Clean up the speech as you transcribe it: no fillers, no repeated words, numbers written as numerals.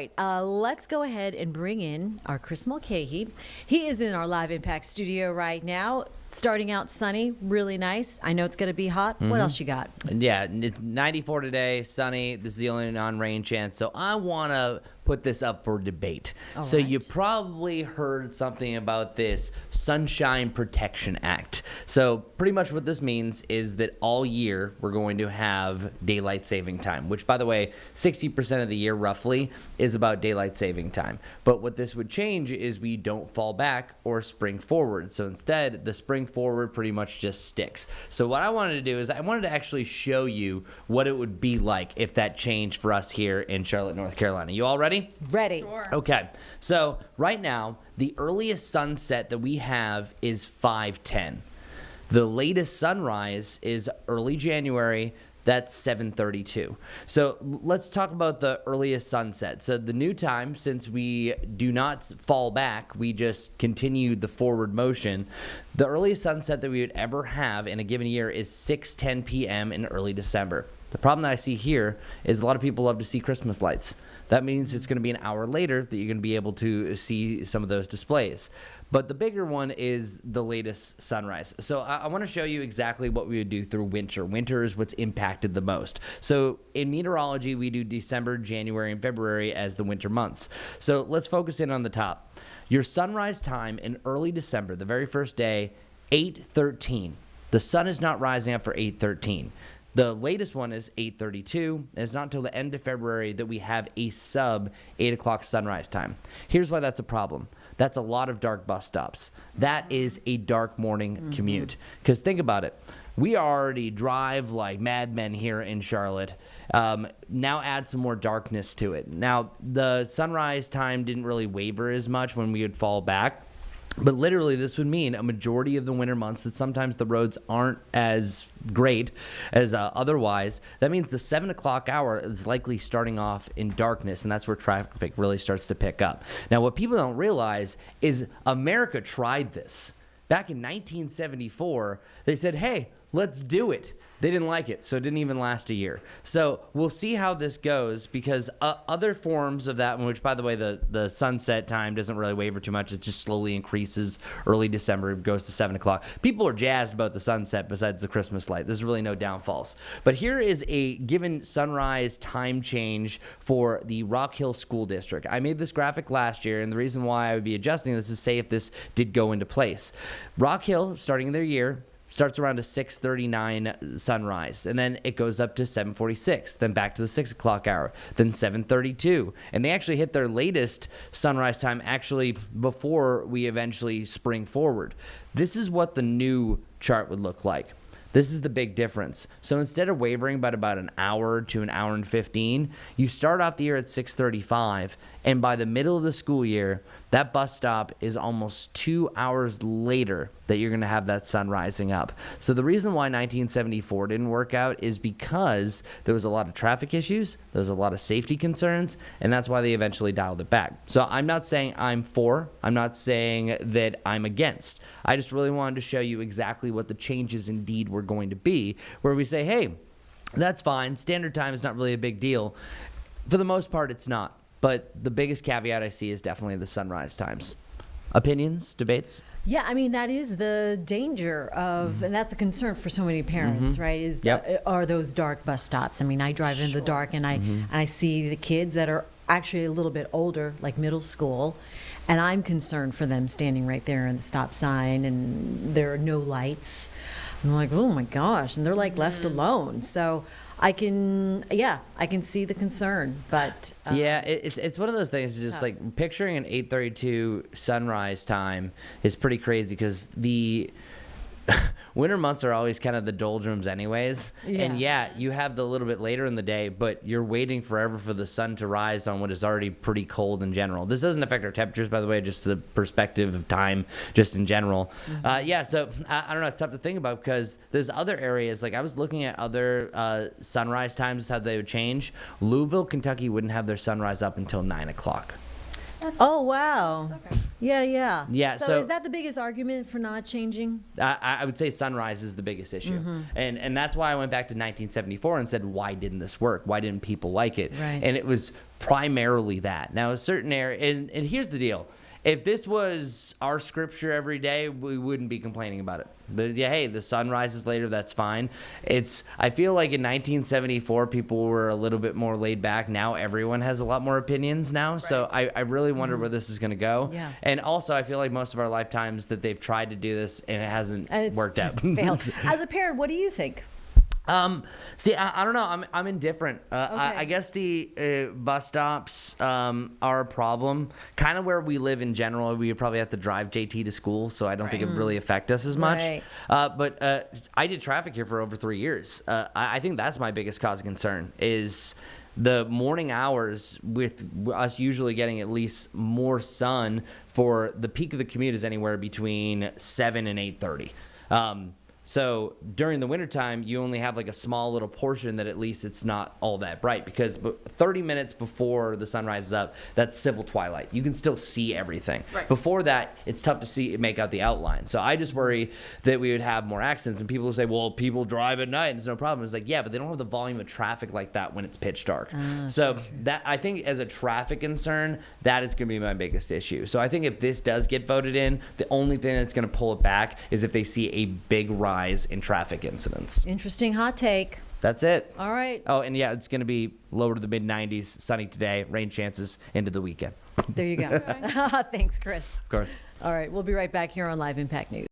Right, let's go ahead and bring in our Chris Mulcahy. He is in our Live Impact studio right now. Starting out sunny, really nice. I know it's going to be hot. What else you got? Yeah, it's 94 today, sunny. This is the only non-rain chance. So I want to put this up for debate. All You right. probably heard something about this Sunshine Protection Act. So pretty much what this means is that all year we're going to have daylight saving time, which, by the way, 60% of the year roughly is about daylight saving time. But what this would change is we don't fall back or spring forward. So instead, the spring forward pretty much just sticks. So what I wanted to do is I wanted to actually show you what it would be like if that changed for us here in Charlotte, North Carolina. You all ready? Ready. Sure. Okay. So right now, the earliest sunset that we have is 5:10. The latest sunrise is early January. That's 7:32. So let's talk about the earliest sunset. So the new time, since we do not fall back, we just continue the forward motion. The earliest sunset that we would ever have in a given year is 6:10 p.m. in early December. The problem that I see here is a lot of people love to see Christmas lights. That means it's going to be an hour later that you're going to be able to see some of those displays. But the bigger one is the latest sunrise. So I want to show you exactly what we would do through winter. Winter is what's impacted the most. So in meteorology, we do December, January, and February as the winter months. So let's focus in on the top. Your sunrise time in early December, the very first day, 8:13. The sun is not rising up for 8:13. The latest one is 8:32, and it's not until the end of February that we have a sub 8 o'clock sunrise time. Here's why that's a problem. That's a lot of dark bus stops. That is a dark morning commute. Because think about it. We already drive like madmen here in Charlotte. Now add some more darkness to it. Now, the sunrise time didn't really waver as much when we would fall back. But literally, this would mean a majority of the winter months that sometimes the roads aren't as great as otherwise. That means the 7 o'clock hour is likely starting off in darkness, and that's where traffic really starts to pick up. Now, what people don't realize is America tried this. Back in 1974, they said, hey, let's do it. They didn't like it, so it didn't even last a year. So we'll see how this goes because other forms of that, which, by the way, the sunset time doesn't really waver too much. It just slowly increases. Early December, it goes to 7 o'clock. People are jazzed about the sunset besides the Christmas light. There's really no downfalls. But here is a given sunrise time change for the Rock Hill School District. I made this graphic last year, and the reason why I would be adjusting this is say if this did go into place. Rock Hill, starting their year, starts around a 6:39 sunrise, and then it goes up to 7:46, then back to the 6 o'clock hour, then 7:32. And they actually hit their latest sunrise time actually before we eventually spring forward. This is what the new chart would look like. This is the big difference. So instead of wavering by about an hour to an hour and 15, you start off the year at 6:35, and by the middle of the school year, that bus stop is almost 2 hours later that you're going to have that sun rising up. So the reason why 1974 didn't work out is because there was a lot of traffic issues, there was a lot of safety concerns, and that's why they eventually dialed it back. So I'm not saying I'm for, I'm not saying that I'm against. I just really wanted to show you exactly what the changes indeed were going to be, where we say, hey, that's fine, standard time is not really a big deal. For the most part, it's not. But the biggest caveat I see is definitely the sunrise times. Opinions, debates? Yeah, I mean, that is the danger of, and that's a concern for so many parents, right? Is are those dark bus stops? I mean, I drive in the dark and I see the kids that are actually a little bit older, like middle school, and I'm concerned for them standing right there in the stop sign and there are no lights. I'm like, oh my gosh, and they're like left alone. So I can see the concern, but it's one of those things. It's just like picturing an 8:32 sunrise time is pretty crazy because the winter months are always kind of the doldrums anyways. And you have the little bit later in the day, but you're waiting forever for the sun to rise on what is already pretty cold in general. This doesn't affect our temperatures, by the way, just the perspective of time just in general. So I don't know. It's tough to think about because there's other areas. Like I was looking at other sunrise times, how they would change. Louisville, Kentucky wouldn't have their sunrise up until 9 o'clock. oh, wow. That's okay. Yeah. Yeah, So, so- is that the biggest argument for not changing? I would say sunrise is the biggest issue. And that's why I went back to 1974 and said, why didn't this work? Why didn't people like it? Right. And it was primarily that. Now, a certain area, and here's the deal. If this was our scripture every day, we wouldn't be complaining about it. But yeah, hey, the sun rises later, that's fine. I feel like in 1974, people were a little bit more laid back. Now everyone has a lot more opinions now. So I really wonder where this is going to go. Yeah. And also, I feel like most of our lifetimes that they've tried to do this and it hasn't And it's worked out. failed. As a parent, what do you think? See, I don't know. I'm indifferent. I guess the bus stops are a problem. Kind of where we live in general, we would probably have to drive JT to school, so I don't think it would really affect us as much. Right. But I did traffic here for over 3 years. I think that's my biggest cause of concern is the morning hours with us usually getting at least more sun for the peak of the commute is anywhere between 7 and 8:30. So during the wintertime, you only have like a small little portion that at least it's not all that bright because 30 minutes before the sun rises up, that's civil twilight. You can still see everything. Right. Before that, it's tough to make out the outline. So I just worry that we would have more accidents and people will say, well, people drive at night and it's no problem. It's like, yeah, but they don't have the volume of traffic like that when it's pitch dark. So that I think as a traffic concern, that is going to be my biggest issue. So I think if this does get voted in, the only thing that's going to pull it back is if they see a big rise in traffic incidents. Interesting hot take. That's it. All right. Oh, and yeah, it's going to be lower to the mid-90s, sunny today, rain chances into the weekend. There you go. Thanks, Chris. Of course. All right. We'll be right back here on Live Impact News.